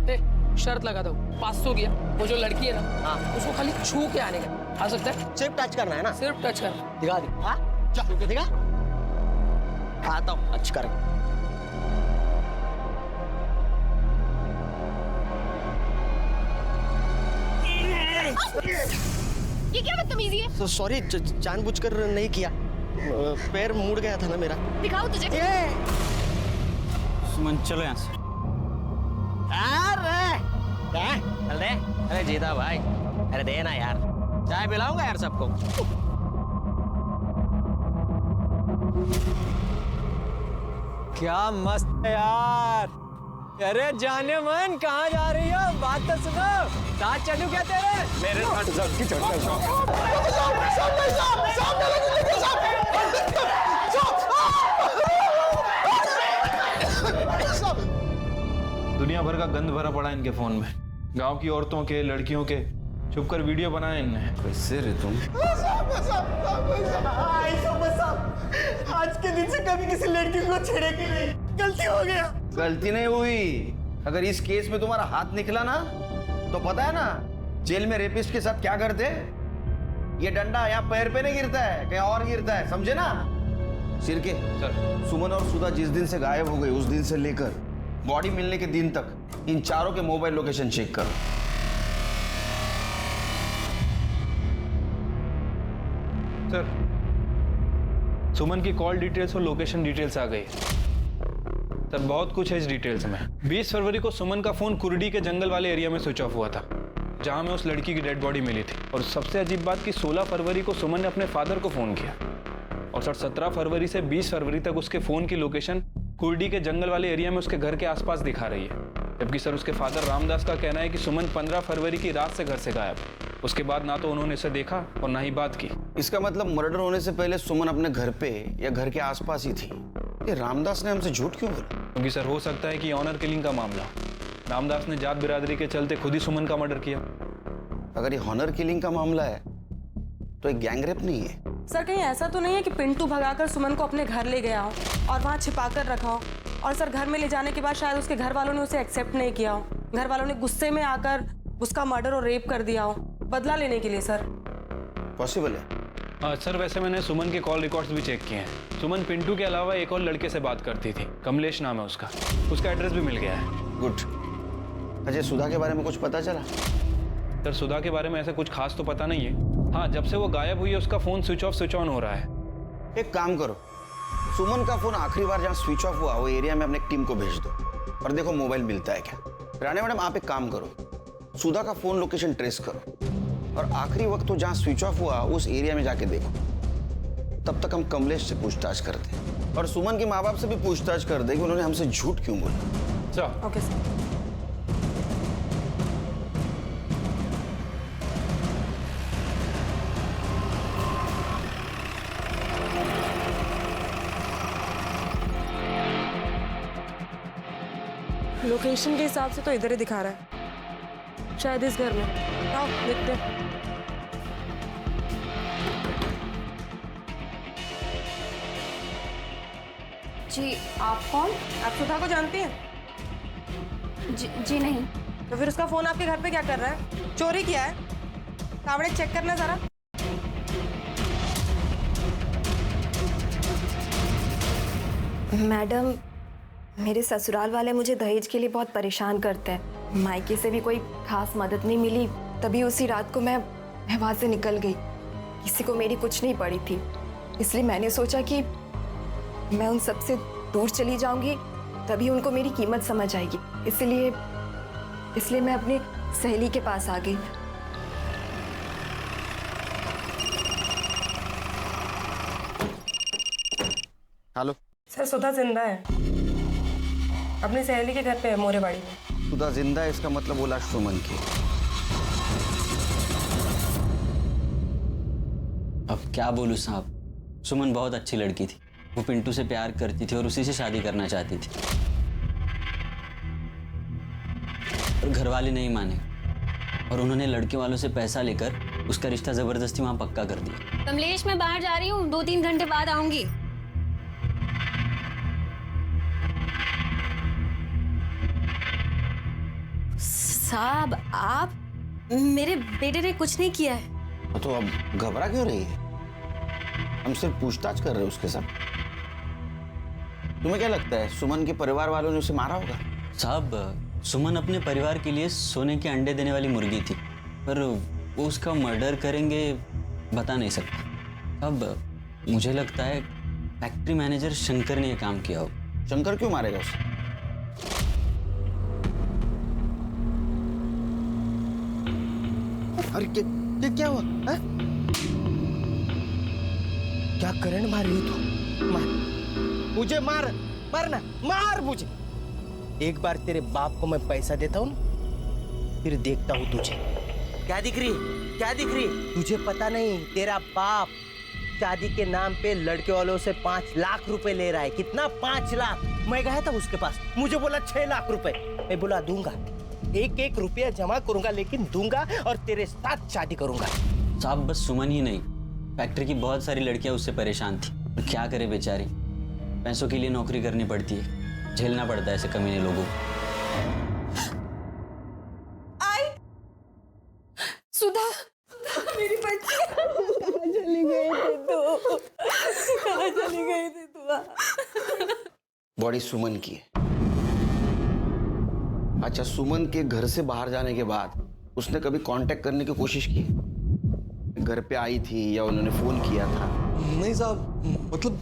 ए, शर्त लगा दो 500 किया, वो जो लड़की है ना, हाँ, उसको खाली छू के आने का, आ सकता है? सिर्फ टच करना है ना? सिर्फ टच करना। दिखा दे। हाँ, छू के दिखा। आता हूँ, टच कर। ये क्या बदतमीजी है? सॉरी, जानबूझकर नहीं किया, पैर मुड़ गया था ना मेरा। दिखाओ तुझे। सुमन चलो यहाँ से। अरे क्या? चल दे। अरे जीता भाई, अरे दे ना यार, चाय पिलाऊंगा यार सबको। क्या मस्त है यार। अरे जाने मन, कहाँ जा रही हो? बात तो सुनो। साथ चलूं क्या तेरे? मेरे साथ सबकी चलता दुनिया भर का गंद भरा पड़ा इनके फोन में, गांव की औरतों के, लड़कियों के, छुपकर वीडियो बनाए इनने। कैसे रे तुम? आज के दिन से कभी किसी लड़की को छेड़ेगी नहीं, गलती हो गया। गलती नहीं हुई। अगर इस केस में तुम्हारा हाथ निकला ना, तो पता है ना जेल में रेपिस्ट के साथ क्या करते? ये डंडा यहाँ पैर पे नहीं गिरता है, कहीं और गिरता है, समझे ना? सिरके सर, सुमन और सुधा जिस दिन से गायब हो गई, उस दिन से लेकर बॉडी मिलने के दिन तक इन चारों के मोबाइल लोकेशन चेक करो। सर, सुमन की कॉल डिटेल्स और लोकेशन डिटेल्स आ गई। सर, बहुत कुछ है इस डिटेल्स में। 20 फरवरी को सुमन का फोन कुर्डी के जंगल वाले एरिया में स्विच ऑफ हुआ था, जहां में उस लड़की की डेड बॉडी मिली थी। और सबसे अजीब बात कि 16 फरवरी को सुमन ने अपने फादर को फोन किया। और सर, 17 फरवरी से 20 फरवरी तक उसके फोन की लोकेशन कुर्डी के जंगल वाले एरिया में उसके घर के आसपास दिखा रही है। जबकि सर, उसके फादर रामदास का कहना है कि सुमन 15 फरवरी की रात से घर से गायब। उसके बाद ना तो उन्होंने इसे देखा और ना ही बात की। इसका मतलब मर्डर होने से पहले सुमन अपने घर पे या घर के आसपास ही थी। ये रामदास ने हमसे झूठ क्यों बोला? क्योंकि सर, हो सकता है कि ऑनर किलिंग का मामला। रामदास ने जात बिरादरी के चलते खुद ही सुमन का मर्डर किया। अगर ये हॉनर किलिंग का मामला है तो एक गैंगरेप नहीं है। सर, कहीं ऐसा तो नहीं है कि पिंटू भगाकर सुमन को अपने घर ले गया हो और वहाँ छिपाकर रखा हो, और सर घर में ले जाने के बाद शायद उसके घर वालों ने उसे एक्सेप्ट नहीं किया हो, घर वालों ने गुस्से में आकर उसका मर्डर और रेप कर दिया हो बदला लेने के लिए? सर, पॉसिबल है। हाँ सर, वैसे मैंने सुमन के कॉल रिकॉर्ड्स भी चेक किए हैं। सुमन पिंटू के अलावा एक और लड़के से बात करती थी, कमलेश नाम है उसका एड्रेस भी मिल गया है। गुड। अजय, सुधा के बारे में कुछ पता चला? सर, सुधा के बारे में ऐसा कुछ खास तो पता नहीं है। हाँ, जब से वो गायब हुई है उसका phone switch off switch on हो रहा है। एक काम करो, सुमन का फोन आखिरी बार जहाँ स्विच ऑफ हुआ वो एरिया में अपने टीम को भेज दो और देखो मोबाइल मिलता है क्या। रानी मैडम, आप एक काम करो, सुधा का फोन लोकेशन ट्रेस करो और आखिरी वक्त तो जहाँ स्विच ऑफ हुआ उस एरिया में जाके देखो। तब तक हम कमलेश से पूछताछ करते हैं और सुमन के माँ बाप से भी पूछताछ कर दे कि उन्होंने हमसे झूठ क्यों बोला। चलो। Okay sir. लोकेशन के हिसाब से तो इधर ही दिखा रहा है, शायद इस घर में। आओ देखते हैं। जी, आप कौन? आप सुधा को जानती हैं? जी नहीं। तो फिर उसका फोन आपके घर पे क्या कर रहा है? चोरी किया है? कावड़े चेक करना जरा। मैडम, मेरे ससुराल वाले मुझे दहेज के लिए बहुत परेशान करते हैं। मायके से भी कोई खास मदद नहीं मिली, तभी उसी रात को मैं वहाँ से निकल गई। किसी को मेरी कुछ नहीं पड़ी थी, इसलिए मैंने सोचा कि मैं उन सब से दूर चली जाऊंगी, तभी उनको मेरी कीमत समझ आएगी। इसलिए मैं अपनी सहेली के पास आ गई। हेलो सर, सुधा जिंदा है, अपनी सहेली के घर पे है, मोरेबाड़ी में। सुधा जिंदा है, इसका मतलब वो लाश सुमन की। अब क्या बोलूं साहब, सुमन बहुत अच्छी लड़की थी। वो पिंटू से प्यार करती थी और उसी से शादी करना चाहती थी, और घर वाले नहीं माने और उन्होंने लड़के वालों से पैसा लेकर उसका रिश्ता जबरदस्ती वहां पक्का कर दिया। कमलेश, मैं बाहर जा रही हूँ, 2-3 घंटे बाद आऊंगी। साहब आप, मेरे बेटे ने कुछ नहीं किया है। तो अब घबरा क्यों रही है? हम सिर्फ पूछताछ कर रहे हैं उसके साथ। तुम्हें क्या लगता है सुमन के परिवार वालों ने उसे मारा होगा? साहब सुमन अपने परिवार के लिए सोने के अंडे देने वाली मुर्गी थी, पर वो उसका मर्डर करेंगे बता नहीं सकता। अब मुझे लगता है फैक्ट्री मैनेजर शंकर ने ये काम किया हो। शंकर क्यों मारेगा उसे? अरे क्या हुआ है? क्या करंट मार रही हो तू? मार मुझे, मारना मार मुझे। एक बार तेरे बाप को मैं पैसा देता हूँ, फिर देखता हूँ तुझे। क्या दिख रही? तुझे पता नहीं, तेरा बाप शादी के नाम पे लड़के वालों से 5 लाख रुपए ले रहा है। कितना? 5 लाख। मैं गया था उसके पास, मुझे बोला 6 लाख रुपए। मैं बोला दूंगा, एक रुपया जमा करूंगा, लेकिन दूंगा और तेरे साथ शादी करूंगा। साहब बस सुमन ही नहीं, फैक्ट्री की बहुत सारी लड़कियां उससे परेशान थी। और क्या करे बेचारी, पैसों के लिए नौकरी करनी पड़ती है, झेलना पड़ता है ऐसे कमीने लोगों को। सुधा, मेरी बच्ची कहाँ चली गई थी तू? बॉडी सुमन की है। अच्छा, सुमन के घर से बाहर जाने के बाद उसने कभी कांटेक्ट करने की कोशिश की? घर पे आई थी या उन्होंने फोन किया था? नहीं साहब, मतलब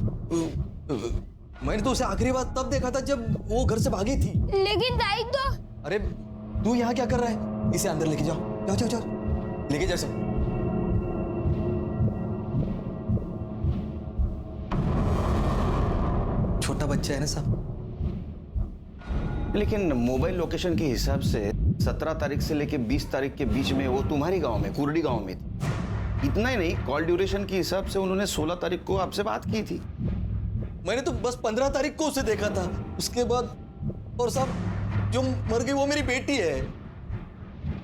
मैंने तो उसे आखिरी बार तब देखा था जब वो घर से भागी थी। लेकिन दाई तो अरे तू यहाँ क्या कर रहा है? इसे अंदर लेके जाओ, जाओ लेके जा सब। छोटा बच्चा है ना साहब। लेकिन मोबाइल लोकेशन के हिसाब से 17 तारीख से लेके 20 तारीख के बीच में वो तुम्हारी गांव में, कुर्डी गांव में थी। इतना ही नहीं, कॉल ड्यूरेशन के हिसाब से उन्होंने 16 तारीख को आपसे बात की थी। मैंने तो बस 15 तारीख को उसे देखा था, उसके बाद। और साहब जो मर गई वो मेरी बेटी है,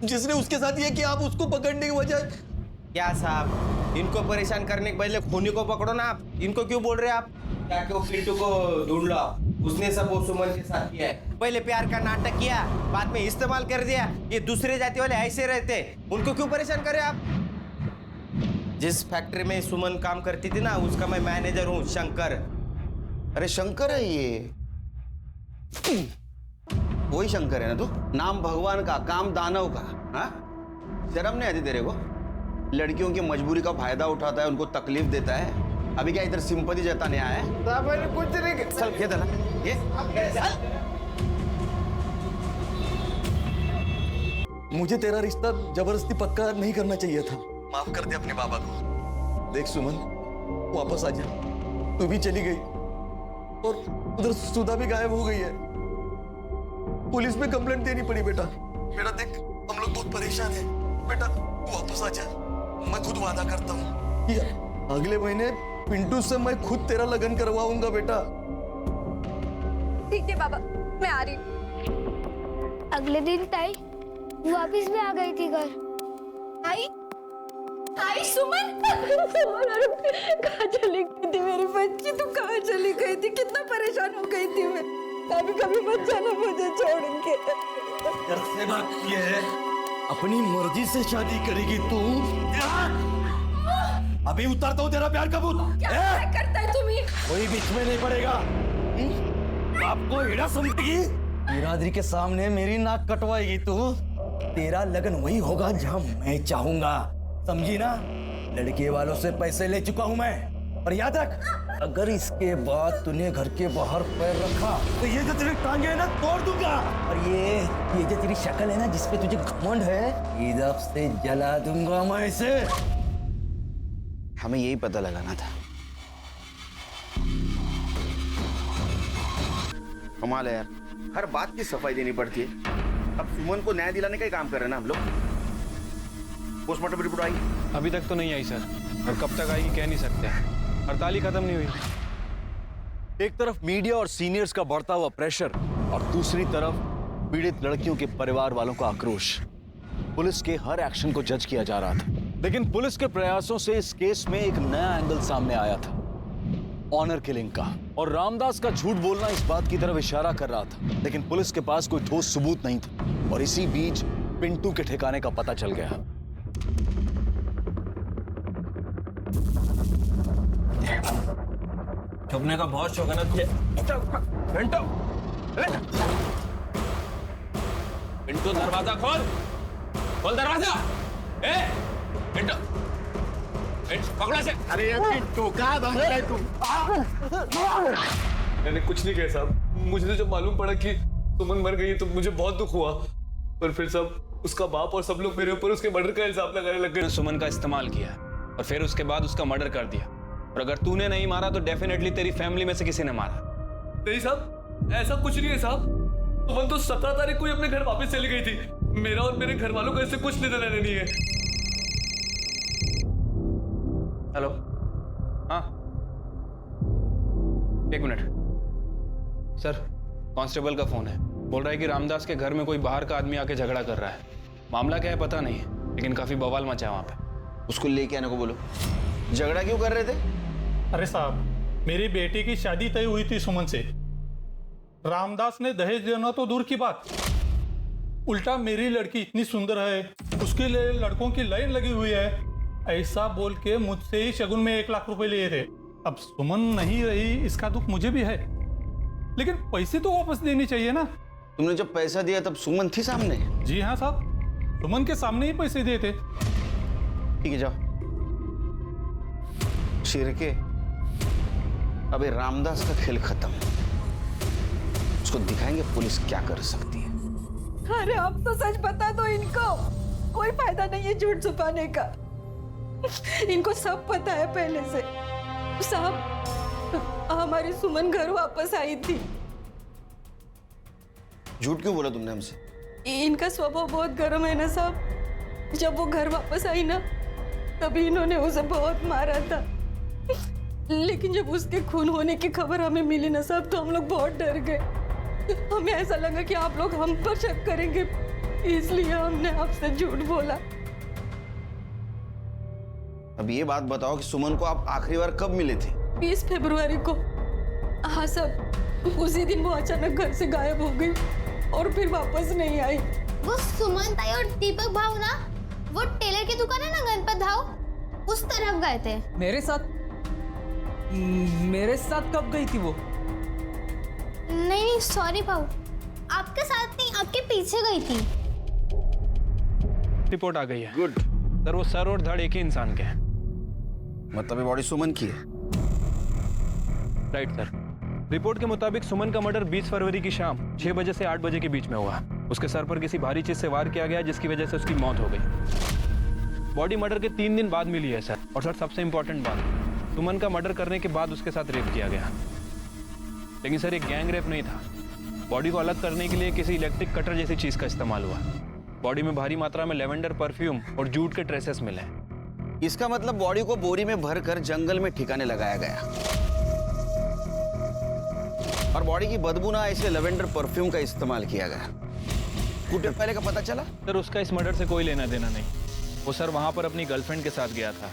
जिसने उसके साथ ये किया। आप उसको पकड़ने की वजह क्या साहब, इनको परेशान करने के पहले खूनी को पकड़ो ना आप। इनको क्यों बोल रहे हैं आप? क्या कि वो पिंटू को ढूंढ लो, उसने सब वो सुमन के साथ किया है। पहले प्यार का नाटक किया, बाद में इस्तेमाल कर दिया। ये दूसरे जाति वाले ऐसे रहते, उनको क्यों परेशान करे आप? जिस फैक्ट्री में सुमन काम करती थी ना, उसका मैं मैनेजर हूँ, शंकर। अरे शंकर है ये, वही शंकर है ना तू? नाम भगवान का, काम दानव का। हाँ, शर्म नहीं आती तेरे को? लड़कियों की मजबूरी का फायदा उठाता है, उनको तकलीफ देता है। अभी क्या इधर सिंपैथी जताने आया है? कुछ नहीं। चल ये दला, ये मुझे तेरा रिश्ता जबरदस्ती पक्का नहीं करना चाहिए था। माफ कर दे अपने बाबा को। देख सुमन, वापस आ जा। तू भी चली गई और उधर सुधा भी गायब हो गई है। पुलिस में कंप्लेंट देनी पड़ी बेटा। बेटा देख, हम लोग बहुत परेशान हैं। बेटा तू वापस आ जा, मैं खुद वादा करता हूँ कि अगले महीने पिंटू से मैं खुद तेरा लगन करवाऊंगा बेटा। ठीक है बाबा, मैं आ रही हूँ। अगले दिन ताई वापिस भी आ गई थी घर। आई सुमन, कहाँ चली गई थी मेरी बच्ची? तू कहाँ चली गई थी? कितना परेशान हो गई थी मैं। कभी मत जाना मुझे छोड़ के। से बात ये है, अपनी मर्जी से शादी करेगी तू? अभी उतारता हूँ तेरा प्यार का भूत। क्या करता है तुम्हें? कोई बीच में नहीं पड़ेगा। आपको हीरा समझेगी? बिरादरी के सामने मेरी नाक कटवाएगी तू? तेरा लगन वही होगा जहाँ मैं चाहूंगा, समझी ना? लड़के वालों से पैसे ले चुका हूँ मैं। और याद रख, अगर इसके बाद तूने घर के बाहर पैर रखा तो ये जो तेरी टांगे है ना, तोड़ दूंगा। और ये जो तेरी शक्ल है ना, जिसपे तुझे घमंड है, इधर से जला दूंगा मैं इसे। हमें यही पता लगाना था। कमाल है यार, हर बात की सफाई देनी पड़ती है। अब सुमन को न्याय दिलाने का ही काम कर रहे हैं ना हम लोग। पोस्टमार्टम रिपोर्ट आई? अभी तक तो नहीं आई सर, और कब तक आएगी कह नहीं सकते। हड़ताल ही खत्म नहीं हुई। एक तरफ मीडिया और सीनियर्स का बढ़ता हुआ प्रेशर और दूसरी तरफ पीड़ित लड़कियों के परिवार वालों का आक्रोश। पुलिस के हर एक्शन को जज किया जा रहा था, लेकिन पुलिस के प्रयासों से इस केस में एक नया एंगल सामने आया था, ऑनर किलिंग का। और रामदास का झूठ बोलना इस बात की तरफ इशारा कर रहा था, लेकिन पुलिस के पास कोई ठोस सबूत नहीं था। और इसी बीच पिंटू के ठिकाने का पता चल गया। छुपने का बहुत शौक है ना तुझे। पिंटू, पिंटू दरवाजा खोल, खोल दरवाजा। ए पिंटू, पकड़ा से। अरे पिंटू कहाँ भाग रहा है तू? मैंने कुछ नहीं किया साहब। मुझे तो जब मालूम पड़ा कि सुमन मर गई तो मुझे बहुत दुख हुआ, पर फिर सब उसका बाप और सब लोग मेरे ऊपर उसके मर्डर का इल्जाम लगाने लग गए। सुमन का इस्तेमाल किया और फिर उसके बाद उसका मर्डर कर दिया, और अगर तूने नहीं मारा तो डेफिनेटली तेरी फैमिली में से किसी ने मारा। नहीं साहब, ऐसा कुछ नहीं है साहब। सुमन तो 17 तारीख को ही अपने घर वापस चली गई थी। मेरा और मेरे घर वालों का इससे कुछ लेना देना नहीं है। हेलो, हाँ, एक मिनट सर, कांस्टेबल का फोन है। बोल रहा है कि रामदास के घर में कोई बाहर का आदमी आके झगड़ा कर रहा है। मामला क्या है पता नहीं है, लेकिन काफी बवाल मचा है वहां पे। उसको लेके आने को बोलो। झगड़ा क्यों कर रहे थे? अरे साहब, मेरी बेटी की शादी तय हुई थी सुमन से। रामदास ने दहेज देना तो दूर की बात, उल्टा मेरी लड़की इतनी सुंदर है, उसके लिए लड़कों की लाइन लगी हुई है, ऐसा बोल के मुझसे ही शगुन में 1 लाख रुपए लिए थे। अब सुमन नहीं रही, इसका दुख मुझे भी है, लेकिन पैसे तो वापस देनी चाहिए ना। तुमने जब पैसा दिया तब सुमन थी सामने? जी हाँ साहब, सुमन के सामने ही पैसे दिए थे। ठीक है, जाओ। शिरके, अबे रामदास का खेल खत्म, उसको दिखाएंगे पुलिस क्या कर सकती है। अरे अब तो सच बता दो इनको, कोई फायदा नहीं है झूठ छुपाने का। इनको सब पता है पहले से। साहब, हमारी सुमन घर वापस आई थी। झूठ क्यों बोला तुमने हमसे? इनका स्वभाव बहुत गर्म है ना साहब। जब वो घर वापस आई ना, तभी इन्होंने उसे बहुत मारा था। लेकिन जब उसके खून होने की खबर हमें मिली ना साहब, तो हम लोग बहुत डर गए। हमें ऐसा लगा कि आप लोग हम पर शक करेंगे, इसलिए हमने आपसे झूठ बोला। अब ये बात बताओ कि सुमन को आप आखिरी बार कब मिले थे? 20 फरवरी को। हाँ साहब, उसी दिन वो अचानक घर से गायब हो गई और फिर वापस नहीं आई। वो सुमन ताई और दीपक भाव ना, वो टेलर की दुकान है ना गणपत भाव, उस तरफ गए थे। मेरे साथ कब गई थी वो? नहीं सॉरी भाव, आपके साथ नहीं, आपके पीछे गई थी। रिपोर्ट आ गई है। गुड सर, वो सर और धड़ एक ही इंसान के हैं। मतलब ये बॉडी सुमन की है? Right sir. रिपोर्ट के मुताबिक सुमन का मर्डर 20 फरवरी की शाम 6 बजे से 8 बजे के बीच में हुआ। उसके सर पर किसी भारी चीज से वार किया गया, जिसकी वजह से उसकी मौत हो गई। बॉडी मर्डर के 3 दिन बाद मिली है सर। और सर, सबसे इंपॉर्टेंट बात, सुमन का मर्डर करने के बाद उसके साथ रेप किया गया। लेकिन सर, ये गैंग रेप नहीं था। बॉडी को अलग करने के लिए किसी इलेक्ट्रिक कटर जैसी चीज का इस्तेमाल हुआ। बॉडी में भारी मात्रा में लेवेंडर परफ्यूम और जूट के ट्रेसेस मिले। इसका मतलब बॉडी को बोरी में भरकर जंगल में ठिकाने लगाया गया, और बॉडी की बदबू ना इसलिए लेवेंडर परफ्यूम का इस्तेमाल किया गया। कुछ पहले का पता चला? सर, उसका इस मर्डर से कोई लेना देना नहीं। वो सर वहां पर अपनी गर्लफ्रेंड के साथ गया था,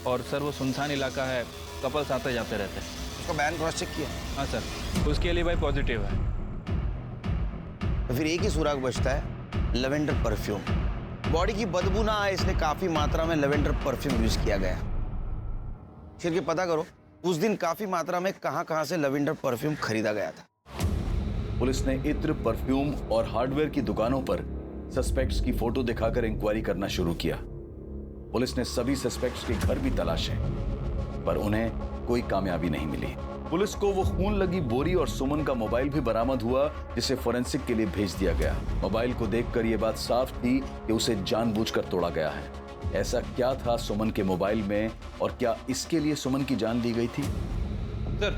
और सर वो सुनसान इलाका है, कपल्स आते जाते रहते हैं। उसका बयान क्रॉस चेक किया? हाँ सर, उसके लिए भाई पॉजिटिव है। तो फिर एक ही सुराग बचता है, लेवेंडर परफ्यूम। बॉडी की बदबू ना आए इसलिए काफी मात्रा में लेवेंडर परफ्यूम यूज किया गया। फिर के पता करो उस दिन काफी मात्रा में कहां से लेवेंडर परफ्यूम खरीदा गया था। पुलिस ने इत्र, परफ्यूम और हार्डवेयर की दुकानों पर सस्पेक्ट्स की फोटो दिखाकर इंक्वायरी करना शुरू किया। पुलिस ने सभी सस्पेक्ट्स के घर भी तलाशे, पर उन्हें कोई कामयाबी नहीं मिली। पुलिस को वो खून लगी बोरी और सुमन का मोबाइल भी बरामद हुआ, जिसे फोरेंसिक के लिए भेज दिया गया। मोबाइल को देखकर यह बात साफ थी कि उसे जानबूझकर तोड़ा गया है। ऐसा क्या था सुमन के मोबाइल में, और क्या इसके लिए सुमन की जान ली गई थी? सर,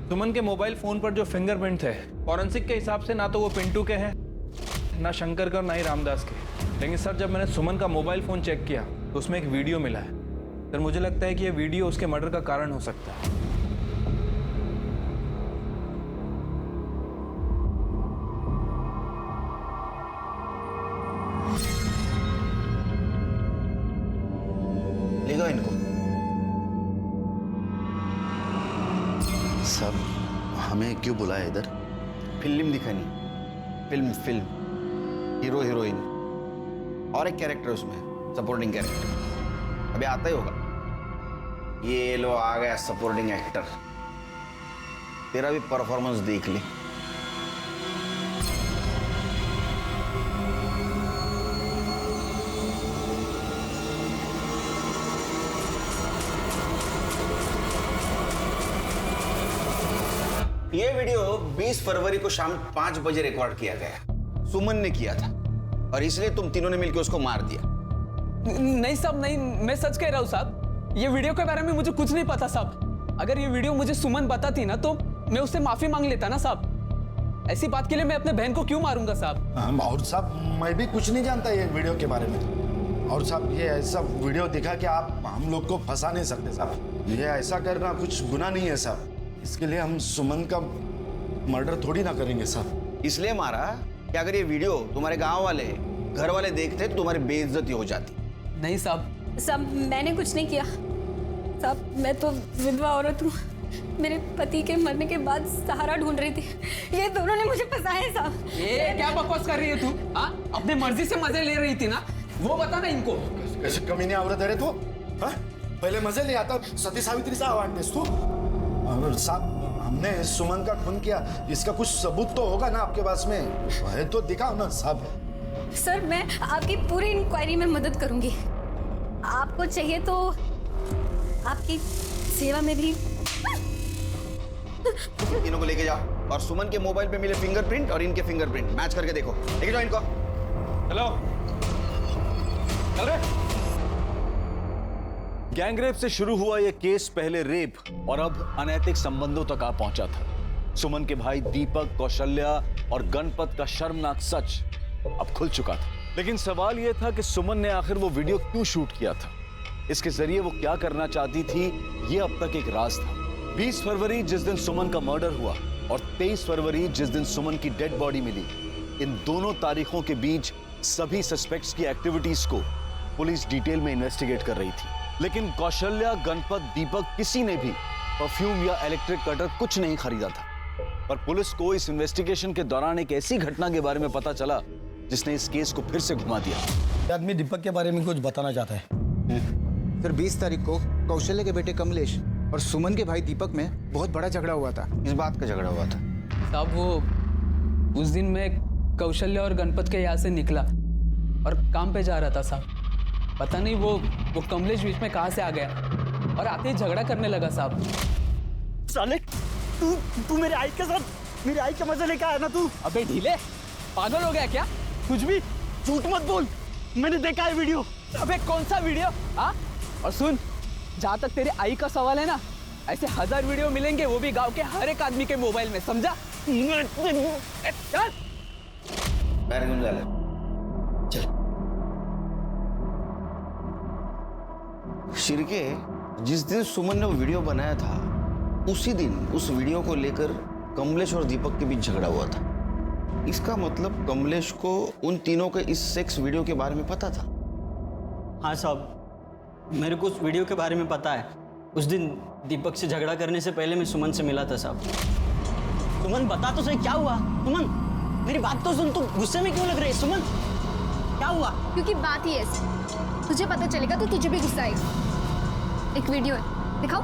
सुमन के मोबाइल फोन पर जो फिंगरप्रिंट थे, फॉरेंसिक के हिसाब से ना तो वो पिंटू के हैं, ना शंकर के और ना ही रामदास के। लेकिन सर, जब मैंने सुमन का मोबाइल फोन चेक किया तो उसमें एक वीडियो मिला है। सर, मुझे लगता है कि यह वीडियो उसके मर्डर का कारण हो सकता है। ले गो इनको। सब हमें क्यों बुलाया इधर? फिल्म दिखानी, फिल्म हीरो हीरोइन और एक कैरेक्टर उसमें, सपोर्टिंग कैरेक्टर, अभी आता ही होगा। ये लो आ गया सपोर्टिंग एक्टर, तेरा भी परफॉर्मेंस देख ले। ये वीडियो 20 फरवरी को शाम 5 बजे रिकॉर्ड किया गया। सुमन ने किया था और इसलिए तुम तीनों ने मिलकर उसको मार दिया। नहीं साहब, नहीं, मैं सच कह रहा हूँ साहब। ये वीडियो के बारे में मुझे कुछ नहीं पता साहब। अगर ये वीडियो मुझे सुमन बताती ना तो मैं उससे माफी मांग लेता ना साहब। ऐसी बात के लिए मैं अपने बहन को क्यों मारूंगा साहब? और साहब मैं भी कुछ नहीं जानता ये वीडियो के बारे में। और साहब ये ऐसा वीडियो दिखा कि आप हम लोग को फंसा नहीं सकते साहब। ये ऐसा करना कुछ गुनाह नहीं है साहब। इसके लिए हम सुमन का मर्डर थोड़ी ना करेंगे साहब। इसलिए मारा कि अगर ये वीडियो तुम्हारे गांव वाले, घर वाले देखते तो तुम्हारी बेइज्जती हो जाती। नहीं साहब। साहब मैंने कुछ नहीं किया साहब। मैं तो विधवा औरत हूँ। मेरे पति के मरने के बाद सहारा ढूंढ रही थी। ये दोनों ने मुझे फंसाया है साहब। ये क्या बकवास कर रही है तू? हाँ, अपनी मर्जी से मजे ले रही थी ना, वो बता ना इनको। कैसे कमीनी औरत है रे तू? हाँ? पहले मजे ले आता, सती सावित्री सा आवाज देस तू। और साहब हमने सुमन का खून किया, इसका कुछ सबूत तो होगा ना आपके पास में? है तो दिखाओ ना साहब। सर मैं आपकी पूरी इंक्वायरी में मदद करूंगी। आपको चाहिए तो आपकी सेवा में भी। तीनों को लेके जाओ और सुमन के मोबाइल पे मिले फिंगरप्रिंट और इनके फिंगरप्रिंट मैच करके देखो। लेके जाओ इनको। हेलो, चल रहे। गैंगरेप से शुरू हुआ यह केस पहले रेप और अब अनैतिक संबंधों तक आ पहुंचा था। सुमन के भाई दीपक, कौशल्या और गणपत का शर्मनाक सच अब खुल चुका था। लेकिन सवाल यह था कि सुमन ने आखिर वो वीडियो क्यों शूट किया था, इसके जरिए वो क्या करना चाहती थी, ये अब तक एक राज था। 20 फरवरी जिस दिन सुमन का मर्डर हुआ और 23 फरवरी जिस दिन सुमन की डेड बॉडी मिली, इन दोनों तारीखों के बीच सभी सस्पेक्ट्स की एक्टिविटीज को पुलिस डिटेल में इन्वेस्टिगेट कर रही थी। लेकिन कौशल्या, गणपत, दीपक किसी ने भी परफ्यूम या इलेक्ट्रिक कटर कुछ नहीं खरीदा था। पर पुलिस को इस इन्वेस्टिगेशन के दौरान एक ऐसी घटना के बारे में पता चला जिसने इस केस को फिर से घुमा दिया। आदमी दीपक के बारे में कुछ बताना चाहता है। सर 20 तारीख को कौशल्या के बेटे कमलेश और सुमन के भाई दीपक में बहुत बड़ा झगड़ा हुआ था। इस बात का झगड़ा हुआ था साहब? वो उस दिन मैं कौशल्या और गणपत के यहाँ से निकला और काम पे जा रहा था साहब। पता नहीं वो कमलेश बीच में कहाँ से आ गया और आते ही झगड़ा करने लगा साहब। साले तू मेरे आई के साथ मेरे आई का मजा लेके आया ना तू? अबे ढीले, पागल हो गया क्या? कुछ भी झूठ मत बोल, मैंने देखा है वीडियो। अबे कौन सा वीडियो? हाँ, और सुन, जहाँ तक तेरे आई का सवाल है ना, ऐसे 1000 वीडियो मिलेंगे, वो भी गांव के हर एक आदमी के मोबाइल में, समझा? चल शिरके, जिस दिन सुमन ने वो वीडियो बनाया था उसी दिन उस वीडियो को लेकर कमलेश और दीपक के बीच झगड़ा हुआ था। इसका मतलब कमलेश को उन तीनों के इस सेक्स वीडियो के बारे में पता था। हाँ साहब, मेरे को उस वीडियो के बारे में पता है। उस दिन दीपक से झगड़ा करने से पहले मैं सुमन से मिला था साहब। सुमन बता तो सही, क्या हुआ? सुमन मेरी बात तो सुन, तू गुस्से में क्यों लग रही है? सुमन क्या हुआ? क्योंकि बात ही ऐसी, तुझे पता चलेगा तो तुझे भी गुस्सा आएगा। एक वीडियो है, दिखाओ।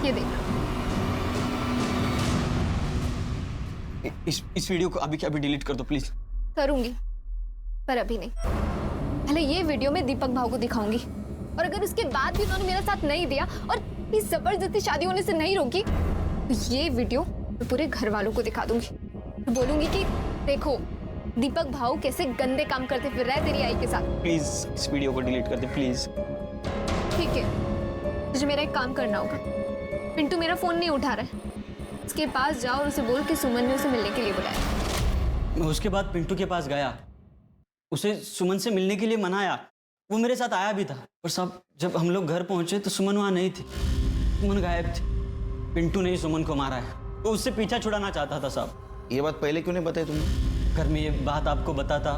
ये देख। इस वीडियो को अभी डिलीट कर दो प्लीज। करूंगी, पर अभी नहीं। पहले ये वीडियो मैं दीपक भाव को दिखाऊंगी और अगर उसके बाद भी उन्होंने मेरा साथ नहीं दिया और इस जबरदस्ती शादी होने से नहीं रोकी तो ये वीडियो मैं पूरे घर वालों को दिखा दूंगी। तो बोलूंगी कि देखो दीपक भाव कैसे गंदे काम करते फिर रहा है तेरी आई के साथ। प्लीज इस वीडियो को डिलीट कर दे प्लीज। ठीक है, तुझे मेरा एक काम करना होगा। पिंटू मेरा फोन नहीं उठा रहा है, उसके पास जाओ और उसे बोल कि सुमन ने उसे मिलने के लिए बुलाया। मैं उसके बाद पिंटू के पास गया, उसे सुमन से मिलने के लिए मनाया। वो मेरे साथ आया भी था, पर साहब जब हम लोग घर पहुंचे तो सुमन वहां नहीं थी। सुमन गायब थी। पिंटू ने ही सुमन को मारा है, वो उससे पीछा छुड़ाना चाहता था साहब। ये बात पहले क्यों नहीं बताई तुमने? घर में ये बात आपको बताता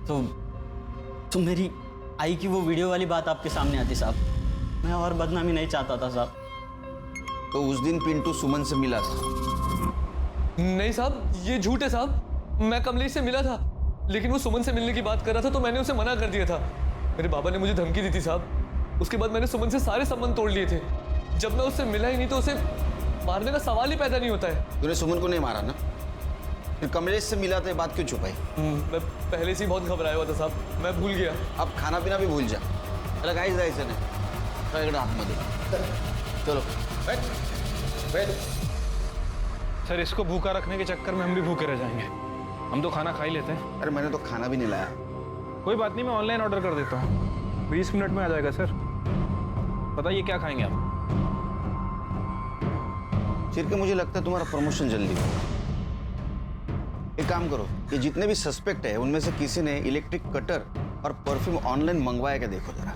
तो मेरी आई की वो वीडियो वाली बात आपके सामने आती साहब। मैं और बदनामी नहीं चाहता था साहब। तो उस दिन पिंटू सुमन से मिला था? नहीं साहब, ये झूठ है साहब। मैं कमलेश से मिला था, लेकिन वो सुमन से मिलने की बात कर रहा था तो मैंने उसे मना कर दिया था। मेरे बाबा ने मुझे धमकी दी थी साहब। उसके बाद मैंने सुमन से सारे संबंध तोड़ लिए थे। जब मैं उससे मिला ही नहीं तो उसे मारने का सवाल ही पैदा नहीं होता है। तूने सुमन को नहीं मारा ना? फिर कमलेश से मिला तो ये बात क्यों छुपाई? मैं पहले से ही बहुत घबराया हुआ था साहब, मैं भूल गया। अब खाना पीना भी भूल जा। चला काहीच जायचं नाही, इकडे आतमध्ये चलो बैठ। सर इसको भूखा रखने के चक्कर में हम भी भूखे रह जाएंगे। हम तो खाना खा ही लेते हैं। अरे मैंने तो खाना भी नहीं लाया। कोई बात नहीं, मैं ऑनलाइन ऑर्डर कर देता हूँ, 20 मिनट में आ जाएगा सर। बताइए क्या खाएंगे आप? चिरके मुझे लगता है तुम्हारा प्रमोशन जल्दी हो। एक काम करो, ये जितने भी सस्पेक्ट है उनमें से किसी ने इलेक्ट्रिक कटर और परफ्यूम ऑनलाइन मंगवाया क्या देखो जरा।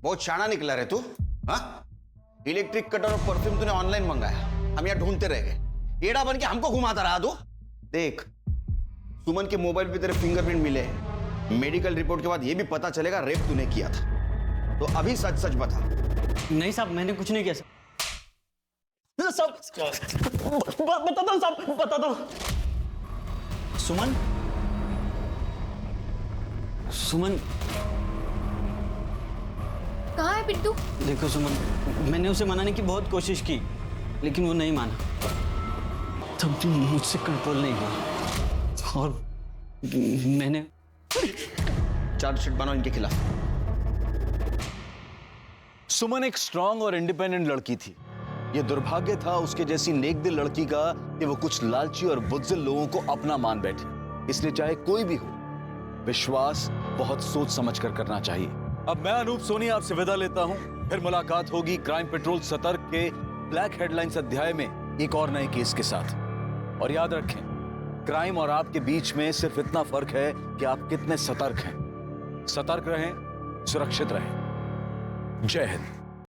बहुत शाना निकला रे तू। हाँ, इलेक्ट्रिक कटर और परफ्यूम तूने ऑनलाइन मंगाया, हम यहाँ ढूंढते रह गए। एड़ा बन के हमको घुमाता रहा तू। देख, सुमन के मोबाइल पे तेरे फिंगरप्रिंट मिले, मेडिकल रिपोर्ट के बाद ये भी पता चलेगा रेप तूने किया था। तो अभी सच सच बता। नहीं साहब, मैंने कुछ नहीं किया साहब। बताता हूँ साहब, बताता हूँ। सुमन, सुमन कहाँ है पिंटू? देखो सुमन, मैंने उसे मनाने की बहुत कोशिश की, लेकिन वो नहीं माना। तब भी मुझसे कंट्रोल नहीं हुआ और मैंने चार्जशीट बनाओ इनके खिलाफ। सुमन एक स्ट्रांग और इंडिपेंडेंट लड़की थी। यह दुर्भाग्य था उसके जैसी नेक दिल लड़की का कि वो कुछ लालची और बुज़दिल लोगों को अपना मान बैठे। इसलिए चाहे कोई भी हो, विश्वास बहुत सोच समझ कर करना चाहिए। अब मैं अनूप सोनी आपसे विदा लेता हूं। फिर मुलाकात होगी क्राइम पेट्रोल सतर्क के ब्लैक हेडलाइंस अध्याय में एक और नए केस के साथ। और याद रखें, क्राइम और आपके बीच में सिर्फ इतना फर्क है कि आप कितने सतर्क हैं। सतर्क रहें, सुरक्षित रहें। जय हिंद।